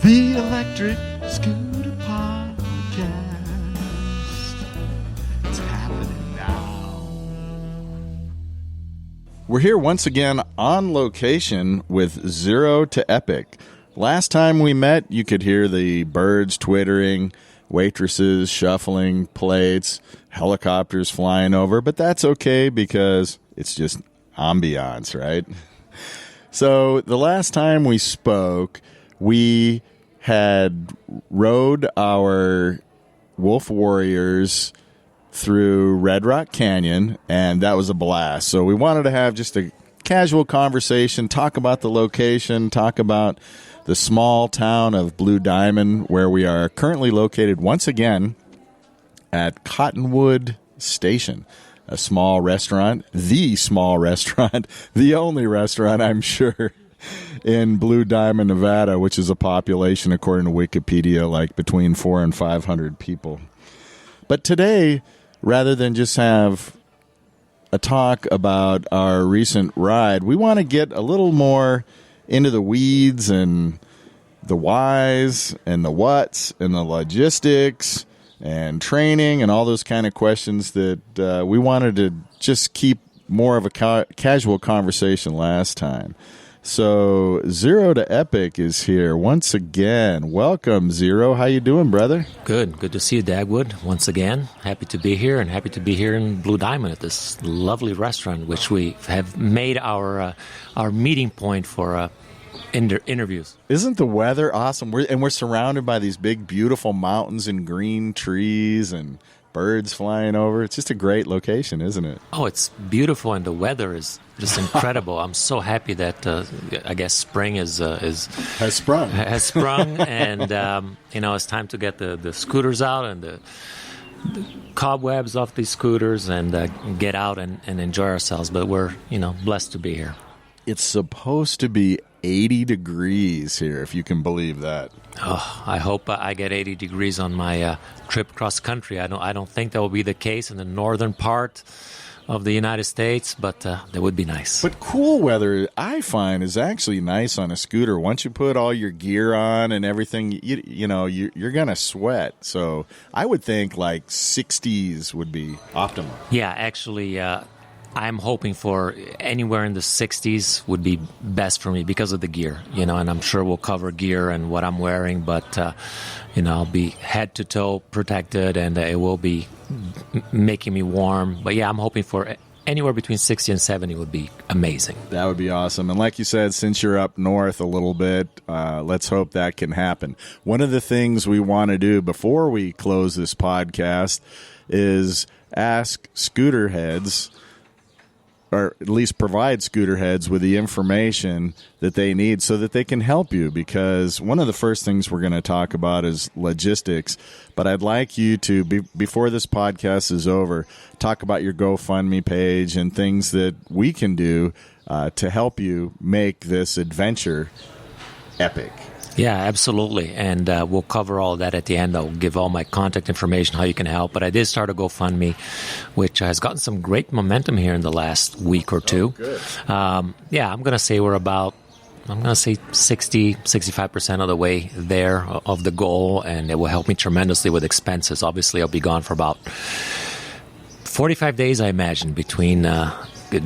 The Electric Scooter Podcast. It's happening now. We're here once again on location with Zero to Epic. Last time we met, you could hear the birds twittering, waitresses shuffling plates, helicopters flying over, but that's okay because it's just ambiance, right? So the last time we spoke, we had rode our Wolf Warriors through Red Rock Canyon, and that was a blast. So we wanted to have just a casual conversation, talk about the location, talk about the small town of Blue Diamond, where we are currently located once again at Cottonwood Station, a small restaurant, the only restaurant, I'm sure, in Blue Diamond, Nevada, which is a population, according to Wikipedia, like between 400 and 500 people. But today, rather than just have a talk about our recent ride, we want to get a little more into the weeds and the whys and the whats and the logistics and training and all those kind of questions that we wanted to just keep more of a casual conversation last time. So Zero to Epic is here once again. Welcome, Zero. How you doing, brother? Good to see you, Dagwood, once again. Happy to be here, and happy to be here in Blue Diamond at this lovely restaurant, which we have made our meeting point for interviews. Isn't the weather awesome? We're surrounded by these big, beautiful mountains and green trees and birds flying over. It's just a great location, isn't it? Oh, it's beautiful, and the weather is just incredible. I'm so happy that I guess spring has sprung, and it's time to get the scooters out and the cobwebs off these scooters and get out and enjoy ourselves. But we're blessed to be here. It's supposed to be 80 degrees here, if you can believe that. Oh, I hope I get 80 degrees on my trip cross country. I don't think that will be the case in the northern part of the United States, but that would be nice. But cool weather, I find, is actually nice on a scooter. Once you put all your gear on and everything, you're going to sweat. So I would think like 60s would be optimal. Yeah, actually, I'm hoping for anywhere in the 60s would be best for me because of the gear, and I'm sure we'll cover gear and what I'm wearing, but, I'll be head to toe protected and it will be making me warm. But yeah, I'm hoping for anywhere between 60 and 70 would be amazing. That would be awesome. And like you said, since you're up north a little bit, let's hope that can happen. One of the things we want to do before we close this podcast is ask scooter heads, or at least provide scooter heads with the information that they need so that they can help you, because one of the first things we're going to talk about is logistics. But I'd like you to, before this podcast is over, talk about your GoFundMe page and things that we can do to help you make this adventure epic. Yeah, absolutely. And we'll cover all of that at the end. I'll give all my contact information, how you can help. But I did start a GoFundMe, which has gotten some great momentum here in the last week or two. Oh, good. I'm going to say we're about, 60, 65% of the way there of the goal. And it will help me tremendously with expenses. Obviously, I'll be gone for about 45 days, I imagine, between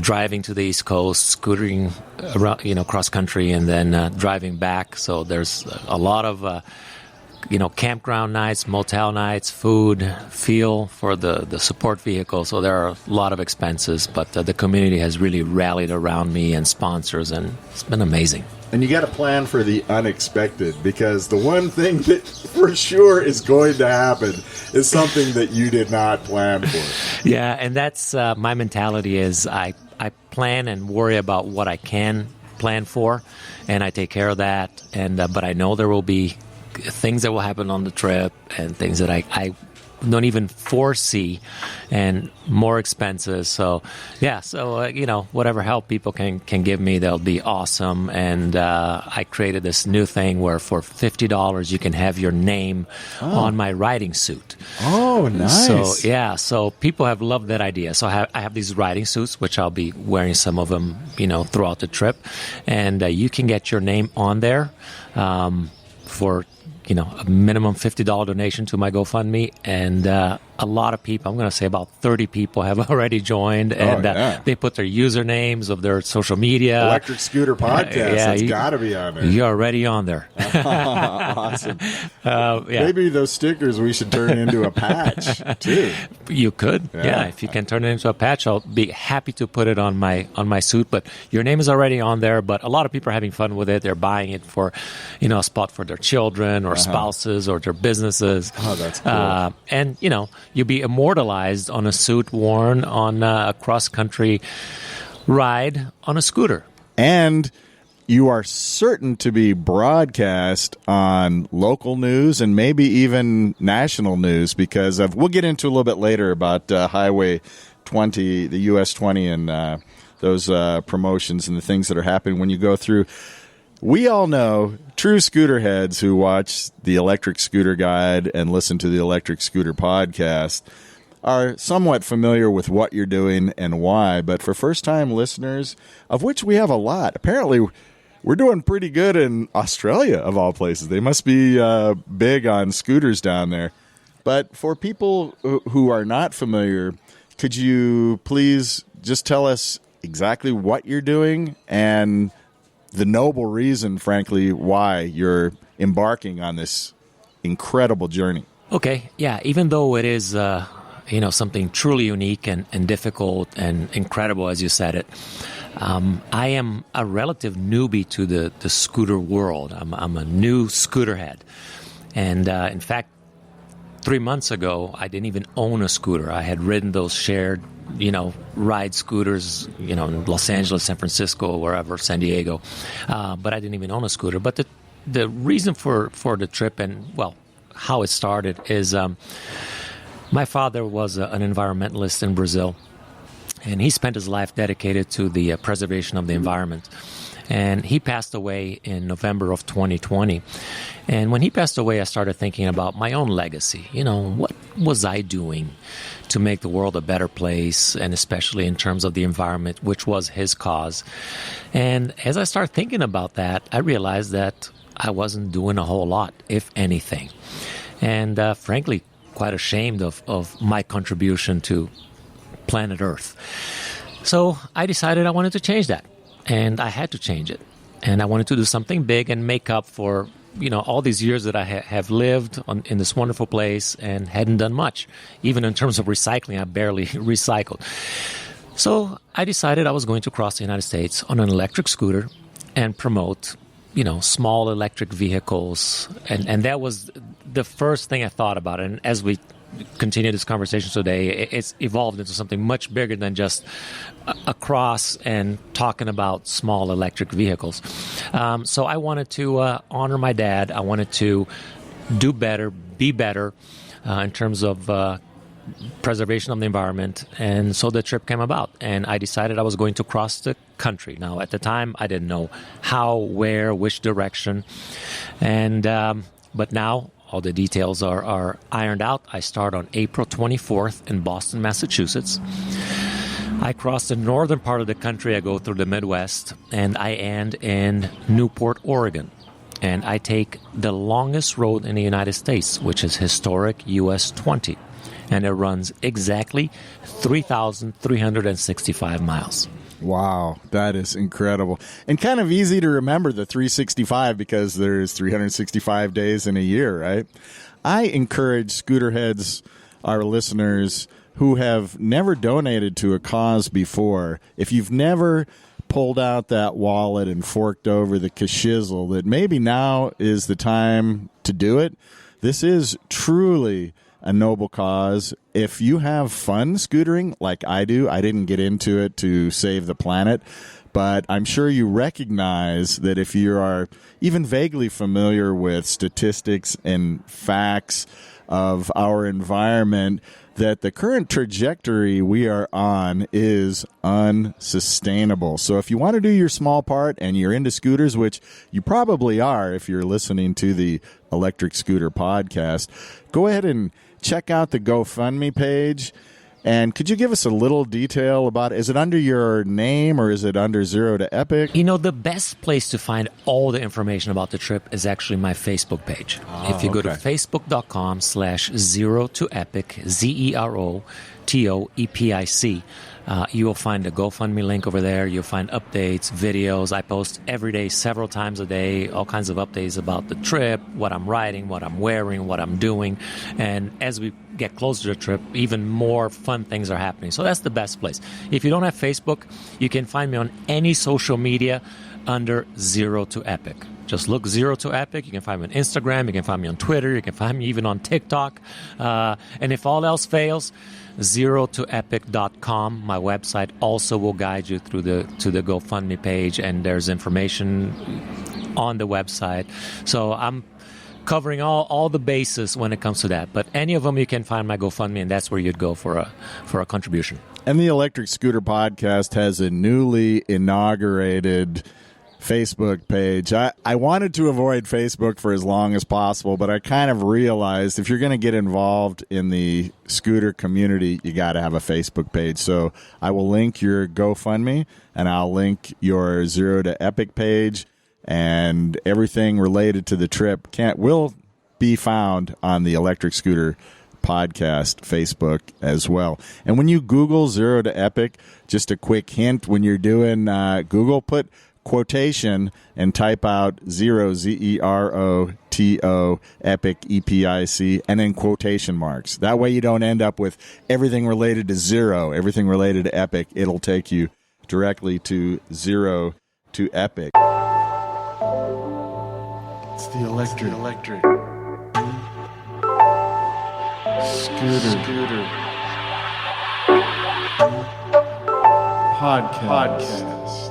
driving to the East Coast, scootering around, cross country, and then driving back. So there's a lot of, campground nights, motel nights, food, fuel for the support vehicle. So there are a lot of expenses, but the community has really rallied around me and sponsors, and it's been amazing. And you got to plan for the unexpected, because the one thing that for sure is going to happen is something that you did not plan for. Yeah, and that's my mentality is I plan and worry about what I can plan for, and I take care of that. And but I know there will be things that will happen on the trip and things that I don't even foresee, and more expenses. So yeah, whatever help people can give me, that'll be awesome. And I created this new thing where for $50 you can have your name on my riding suit. Oh, nice. So people have loved that idea. So I have these riding suits, which I'll be wearing some of them, throughout the trip, and you can get your name on there. for a minimum $50 donation to my GoFundMe, and a lot of people, I'm going to say about 30 people have already joined, and they put their usernames of their social media. Electric Scooter Podcast, that's got to be on there. You're already on there. Awesome. Maybe those stickers we should turn into a patch, too. You could, if you can turn it into a patch, I'll be happy to put it on my suit, but your name is already on there, but a lot of people are having fun with it. They're buying it for, a spot for their children or spouses or their businesses. Oh, that's cool. And, you'll be immortalized on a suit worn on a cross-country ride on a scooter. And you are certain to be broadcast on local news and maybe even national news because we'll get into a little bit later about Highway 20, the US 20, and those promotions and the things that are happening when you go through. We all know true scooter heads who watch the Electric Scooter Guide and listen to the Electric Scooter Podcast are somewhat familiar with what you're doing and why. But for first-time listeners, of which we have a lot, apparently we're doing pretty good in Australia, of all places. They must be big on scooters down there. But for people who are not familiar, could you please just tell us exactly what you're doing and the noble reason, frankly, why you're embarking on this incredible journey? Okay, yeah. Even though it is, something truly unique and difficult and incredible, as you said it, I am a relative newbie to the scooter world. I'm a new scooter head. And in fact, 3 months ago, I didn't even own a scooter. I had ridden those shared ride scooters, in Los Angeles, San Francisco, wherever, San Diego. But I didn't even own a scooter. But the reason for the trip and, how it started is my father was an environmentalist in Brazil. And he spent his life dedicated to the preservation of the environment. And he passed away in November of 2020. And when he passed away, I started thinking about my own legacy. What was I doing to make the world a better place, and especially in terms of the environment, which was his cause. And as I started thinking about that, I realized that I wasn't doing a whole lot, if anything. And frankly, quite ashamed of my contribution to planet Earth. So I decided I wanted to change that. And I had to change it. And I wanted to do something big and make up for, all these years that I have lived in this wonderful place and hadn't done much. Even in terms of recycling, I barely recycled. So I decided I was going to cross the United States on an electric scooter and promote, small electric vehicles. And that was the first thing I thought about. And as we continue this conversation today, it's evolved into something much bigger than just a cross and talking about small electric vehicles. So I wanted to honor my dad. I wanted to do better, be better in terms of preservation of the environment. And so the trip came about, and I decided I was going to cross the country. Now, at the time, I didn't know how, where, which direction. And but now all the details are ironed out. I start on April 24th in Boston, Massachusetts. I cross the northern part of the country. I go through the Midwest, and I end in Newport, Oregon. And I take the longest road in the United States, which is historic US 20. And it runs exactly 3,365 miles. Wow, that is incredible. And kind of easy to remember the 365 because there's 365 days in a year, right? I encourage scooter heads, our listeners, who have never donated to a cause before, if you've never pulled out that wallet and forked over the kashizzle, that maybe now is the time to do it. This is truly a noble cause. If you have fun scootering like I do, I didn't get into it to save the planet, but I'm sure you recognize that if you are even vaguely familiar with statistics and facts of our environment, that the current trajectory we are on is unsustainable. So if you want to do your small part and you're into scooters, which you probably are if you're listening to the Electric Scooter Podcast, go ahead and check out the GoFundMe page. And could you give us a little detail about it? Is it under your name or is it under Zero to Epic? The best place to find all the information about the trip is actually my Facebook page. If you go to facebook.com/Zero to Epic, ZeroToEpic, you will find the GoFundMe link over there. You'll find updates, videos. I post every day, several times a day, all kinds of updates about the trip, what I'm riding, what I'm wearing, what I'm doing. And as we get closer to the trip, even more fun things are happening. So that's the best place. If you don't have Facebook, you can find me on any social media under Zero to Epic. Just look Zero to Epic. You can find me on Instagram. You can find me on Twitter. You can find me even on TikTok. And if all else fails, zerotoepic.com, my website, also will guide you through to the GoFundMe page, and there's information on the website. So I'm covering all the bases when it comes to that. But any of them, you can find my GoFundMe, and that's where you'd go for a contribution. And the Electric Scooter Podcast has a newly inaugurated Facebook page. I wanted to avoid Facebook for as long as possible, but I kind of realized if you're going to get involved in the scooter community, you got to have a Facebook page. So I will link your GoFundMe, and I'll link your Zero to Epic page, and everything related to the trip will be found on the Electric Scooter Podcast Facebook as well. And when you Google Zero to Epic, just a quick hint, when you're doing Google, put quotation and type out Zero, ZeroTo, Epic, EPIC, and then quotation marks. That way you don't end up with everything related to Zero, everything related to Epic. It'll take you directly to Zero to Epic. It's the electric. Scooter. Podcast.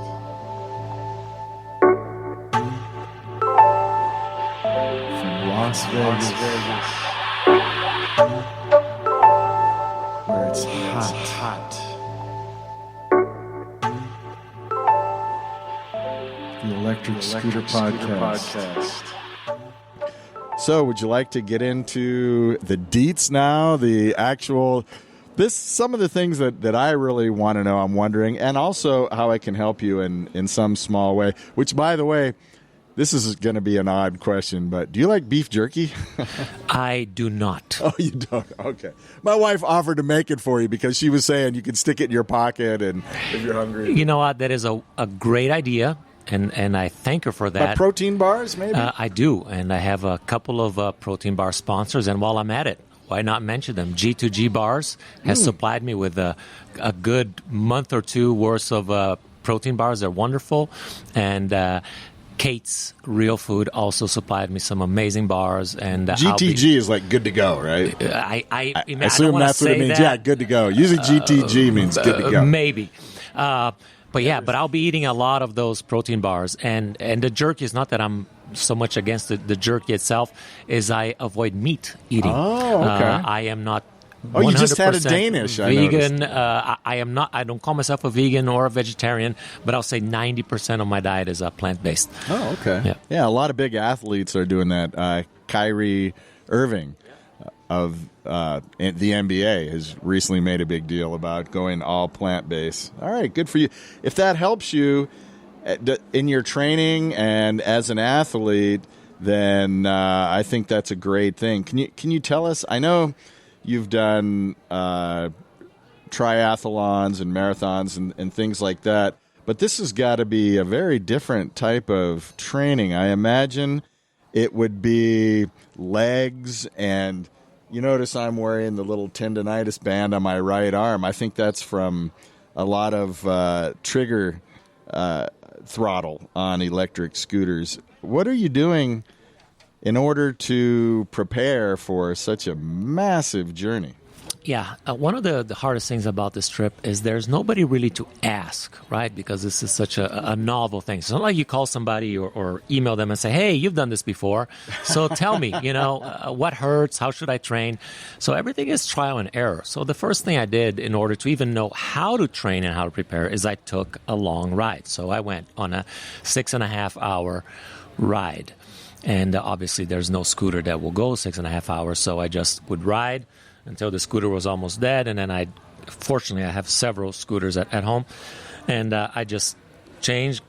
Las Vegas, where it's hot. The Electric Scooter Podcast. So, would you like to get into the deets now? The actual, some of the things that I really want to know, I'm wondering, and also how I can help you in some small way, which, by the way, this is going to be an odd question, but do you like beef jerky? I do not. Oh, you don't? Okay. My wife offered to make it for you because she was saying you can stick it in your pocket and if you're hungry. You know what? That is a great idea, and I thank her for that. Protein bars, maybe? I do, and I have a couple of protein bar sponsors, and while I'm at it, why not mention them? G2G Bars has supplied me with a good month or two worth of protein bars. They're wonderful, and Kate's Real Food also supplied me some amazing bars, and GTG is like good to go, right? I assume that's what it means. Yeah, good to go. Usually GTG means good to go. Maybe. But I'll be eating a lot of those protein bars, and the jerky is not that I'm so much against the jerky itself, is I avoid meat eating. Oh, okay. I am not. Oh, you just had a Danish. Vegan. I am not. I don't call myself a vegan or a vegetarian, but I'll say 90% of my diet is plant-based. Oh, okay. Yeah, a lot of big athletes are doing that. Kyrie Irving of the NBA has recently made a big deal about going all plant-based. All right, good for you. If that helps you in your training and as an athlete, then I think that's a great thing. Can you tell us? I know you've done triathlons and marathons and things like that, but this has got to be a very different type of training. I imagine it would be legs, and you notice I'm wearing the little tendonitis band on my right arm. I think that's from a lot of trigger throttle on electric scooters. What are you doing in order to prepare for such a massive journey? Yeah, one of the hardest things about this trip is there's nobody really to ask, right? Because this is such a novel thing. So it's not like you call somebody or email them and say, hey, you've done this before, so tell me, what hurts, how should I train? So everything is trial and error. So the first thing I did in order to even know how to train and how to prepare is I took a long ride. So I went on a 6.5-hour ride. And obviously there's no scooter that will go 6.5 hours, so I just would ride until the scooter was almost dead. And then fortunately, I have several scooters at home. And I just change,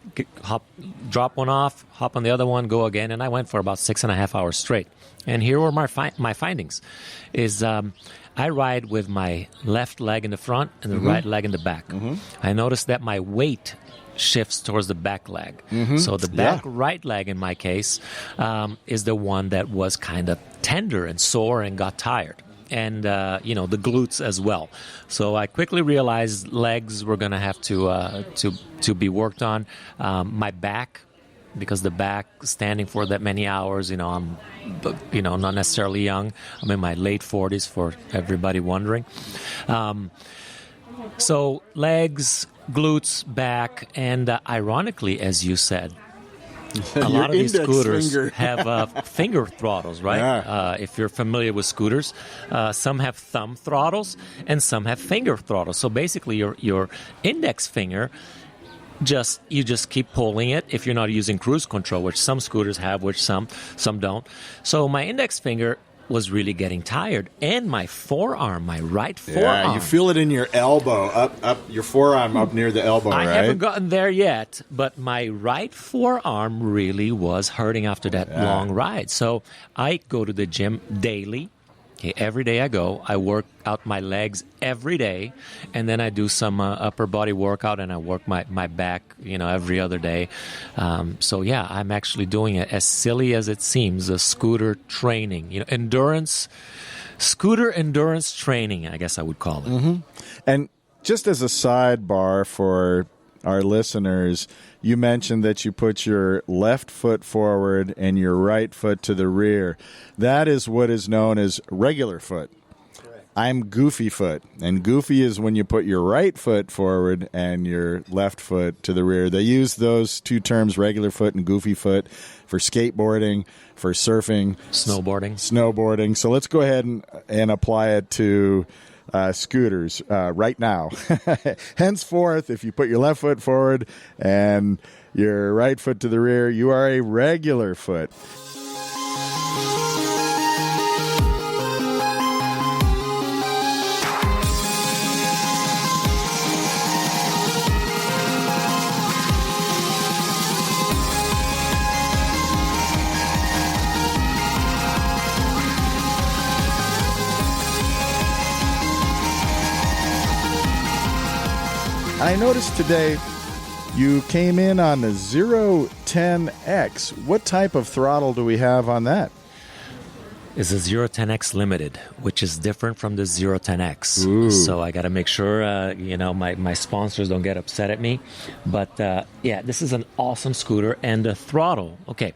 drop one off, hop on the other one, go again. And I went for about 6.5 hours straight. And here were my findings. Is I ride with my left leg in the front and the right leg in the back. I noticed that my weight shifts towards the back leg. So the back right leg, in my case, is the one that was kind of tender and sore and got tired. And, the glutes as well. So I quickly realized legs were going to have to be worked on. My back, because the back standing for that many hours, I'm, not necessarily young. I'm in my late 40s, for everybody wondering. So legs, glutes, back, and ironically, as you said, a lot of these scooters have finger throttles, right? Yeah. If you're familiar with scooters, some have thumb throttles and some have finger throttles. So basically, your index finger, you just keep pulling it if you're not using cruise control, which some scooters have, which some don't. So my index finger was really getting tired, and my forearm, my right forearm. Yeah, you feel it in your elbow, up your forearm, up near the elbow, right? I haven't gotten there yet, but my right forearm really was hurting after that long ride. So I go to the gym daily. Okay, every day I go, I work out my legs every day, and then I do some upper body workout, and I work my back, every other day. So yeah, I'm actually doing it, as silly as it seems, a scooter training, scooter endurance training, I guess I would call it. And just as a sidebar for our listeners, you mentioned that you put your left foot forward and your right foot to the rear. That is what is known as regular foot. Correct. I'm goofy foot, and goofy is when you put your right foot forward and your left foot to the rear. They use those two terms, regular foot and goofy foot, for skateboarding, for surfing, snowboarding. So let's go ahead and apply it to scooters right now. Henceforth, if you put your left foot forward and your right foot to the rear, you are a regular foot. I noticed today you came in on the 010X. What type of throttle do we have on that? It's a 010X Limited, which is different from the 010X. Ooh. So I got to make sure, my sponsors don't get upset at me. But, this is an awesome scooter. And the throttle, okay,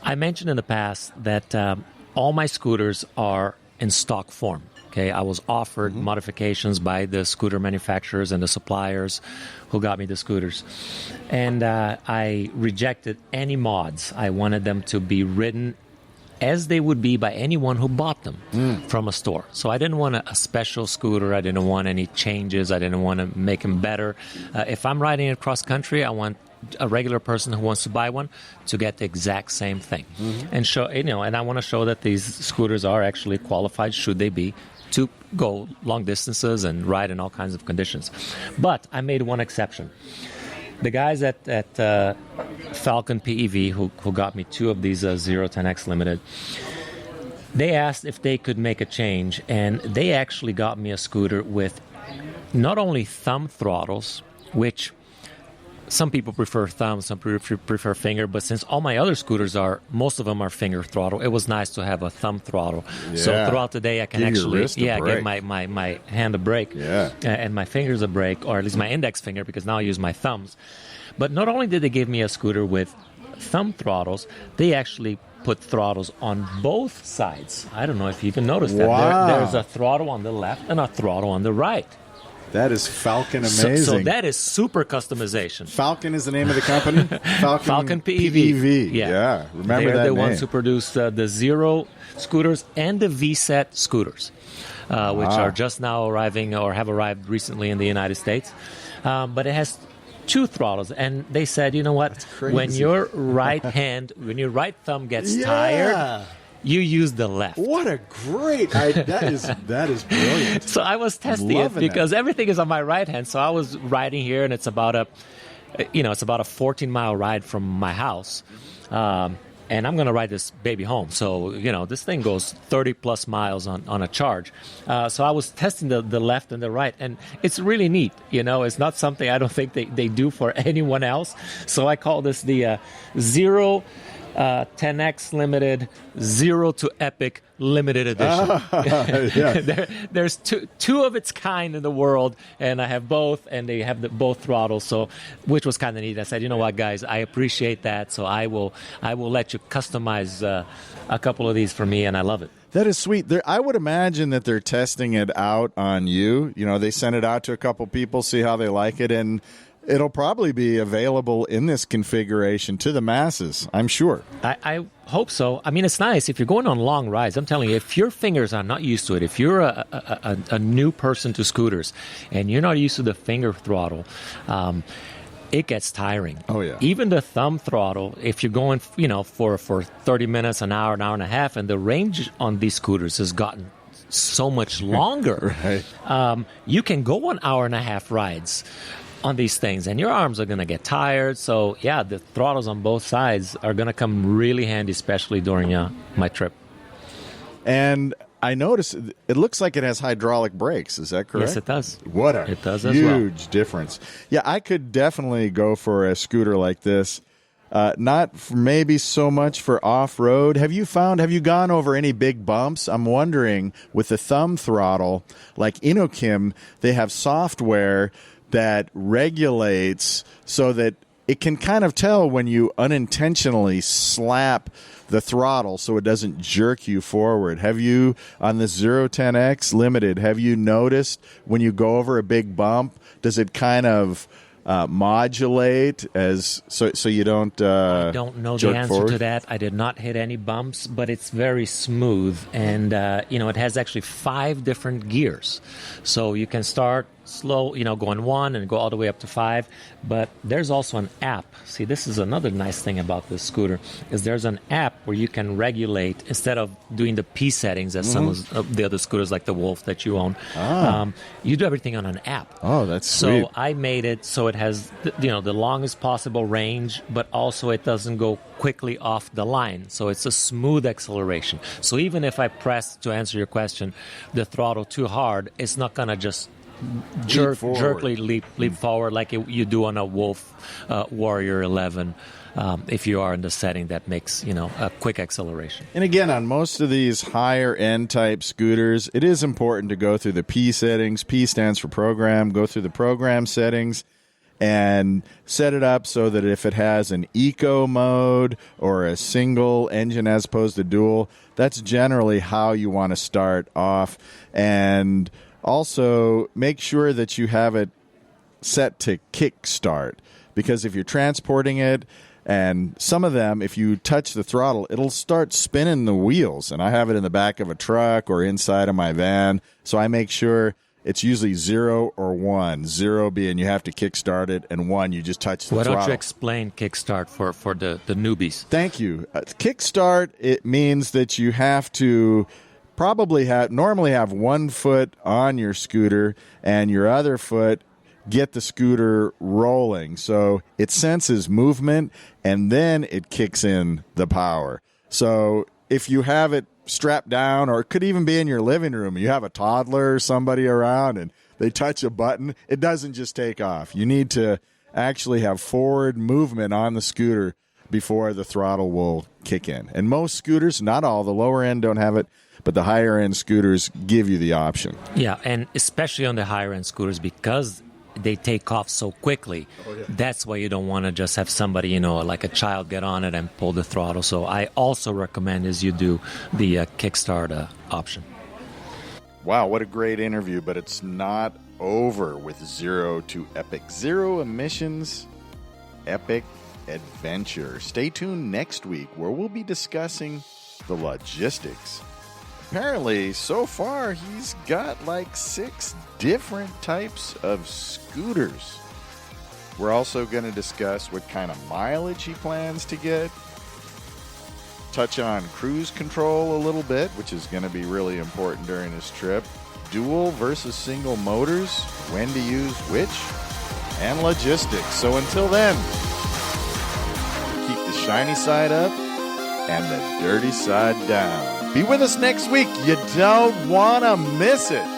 I mentioned in the past that all my scooters are in stock form. Okay, I was offered modifications by the scooter manufacturers and the suppliers who got me the scooters. And I rejected any mods. I wanted them to be ridden as they would be by anyone who bought them from a store. So I didn't want a special scooter. I didn't want any changes. I didn't want to make them better. If I'm riding across country, I want a regular person who wants to buy one to get the exact same thing. And show, and I want to show that these scooters are actually qualified, should they be, to go long distances and ride in all kinds of conditions. But I made one exception. The guys at Falcon PEV, who got me two of these 010X Limited, they asked if they could make a change, and they actually got me a scooter with not only thumb throttles, which some people prefer thumb, some prefer finger, but since all my other scooters most of them are finger throttle, it was nice to have a thumb throttle. Yeah. So throughout the day, I can actually give my hand a break and my fingers a break, or at least my index finger, because now I use my thumbs. But not only did they give me a scooter with thumb throttles, they actually put throttles on both sides. I don't know if you even noticed that. Wow. There's a throttle on the left and a throttle on the right. That is Falcon amazing. So that is super customization. Falcon is the name of the company? Falcon PEV. Yeah. Remember They're that the name. ones who produce the Zero scooters and the VSET scooters, which are just now arriving or have arrived recently in the United States. But it has two throttles. And they said, you know what? When your right thumb gets tired, you use the left. What a great idea. That is brilliant. So I was testing it because everything is on my right hand. So I was riding here, and it's about a 14-mile ride from my house. And I'm going to ride this baby home. So, this thing goes 30 plus miles on a charge. So I was testing the left and the right, and it's really neat. It's not something I don't think they do for anyone else. So I call this the Zero 10X Limited Zero to Epic Limited Edition. There's two of its kind in the world, and I have both, and they have both throttles. So, which was kind of neat. I said, you know what, guys, I appreciate that. So I will let you customize a couple of these for me, and I love it. That is sweet. I would imagine that they're testing it out on you. They send it out to a couple people, see how they like it, and it'll probably be available in this configuration to the masses, I'm sure. I hope so. I mean, it's nice. If you're going on long rides, I'm telling you, if your fingers are not used to it, if you're a new person to scooters and you're not used to the finger throttle, it gets tiring. Oh, yeah. Even the thumb throttle, if you're going, for 30 minutes, an hour and a half, and the range on these scooters has gotten so much longer. Right. You can go 1.5 hour rides on these things, and your arms are going to get tired. So, yeah, the throttles on both sides are going to come really handy, especially during my trip. And I noticed it looks like it has hydraulic brakes. Is that correct? Yes, it does. What a it does as well. Huge difference. Yeah, I could definitely go for a scooter like this. Not maybe so much for off-road. Have you gone over any big bumps? I'm wondering, with the thumb throttle, like Inokim, they have software that regulates so that it can kind of tell when you unintentionally slap the throttle so it doesn't jerk you forward. Have you, on this Zero 10X Limited, have you noticed when you go over a big bump, does it kind of modulate so you don't I don't know the answer forward? To that. I did not hit any bumps, but it's very smooth, and it has actually 5 different gears, so you can start slow, going 1 and go all the way up to 5. But there's also an app. See, this is another nice thing about this scooter, is there's an app where you can regulate, instead of doing the P settings as some of the other scooters like the Wolf that you own. You do everything on an app. Oh, that's sweet. So I made it so it has the longest possible range, but also it doesn't go quickly off the line. So it's a smooth acceleration. So even if I press, to answer your question, the throttle too hard, it's not going to just jerkily leap forward like you do on a Wolf Warrior 11 if you are in the setting that makes a quick acceleration. And again, on most of these higher end type scooters, it is important to go through the P settings. P stands for program. Go through the program settings and set it up so that if it has an eco mode or a single engine as opposed to dual, that's generally how you want to start off. And also, make sure that you have it set to kickstart, because if you're transporting it, and some of them, if you touch the throttle, it'll start spinning the wheels. And I have it in the back of a truck or inside of my van, so I make sure it's usually 0 or 1. 0 being you have to kickstart it, and 1 you just touch the throttle. Why don't you explain kickstart for the newbies? Thank you. Kickstart, it means that you have to normally have 1 foot on your scooter and your other foot get the scooter rolling. So it senses movement and then it kicks in the power. So if you have it strapped down, or it could even be in your living room, you have a toddler or somebody around and they touch a button, it doesn't just take off. You need to actually have forward movement on the scooter before the throttle will kick in. And most scooters, not all, the lower end don't have it, but the higher end scooters give you the option. Yeah, and especially on the higher end scooters, because they take off so quickly. Oh, yeah. That's why you don't want to just have somebody, like a child, get on it and pull the throttle. So I also recommend is you do the kickstart option. Wow, what a great interview, but it's not over with Zero to Epic. Zero emissions, epic adventure. Stay tuned next week where we'll be discussing the logistics. Apparently, so far, he's got like 6 different types of scooters. We're also going to discuss what kind of mileage he plans to get. touch on cruise control a little bit, which is going to be really important during this trip, dual versus single motors, when to use which, and logistics. So until then, keep the shiny side up and the dirty side down. Be with us next week. You don't want to miss it.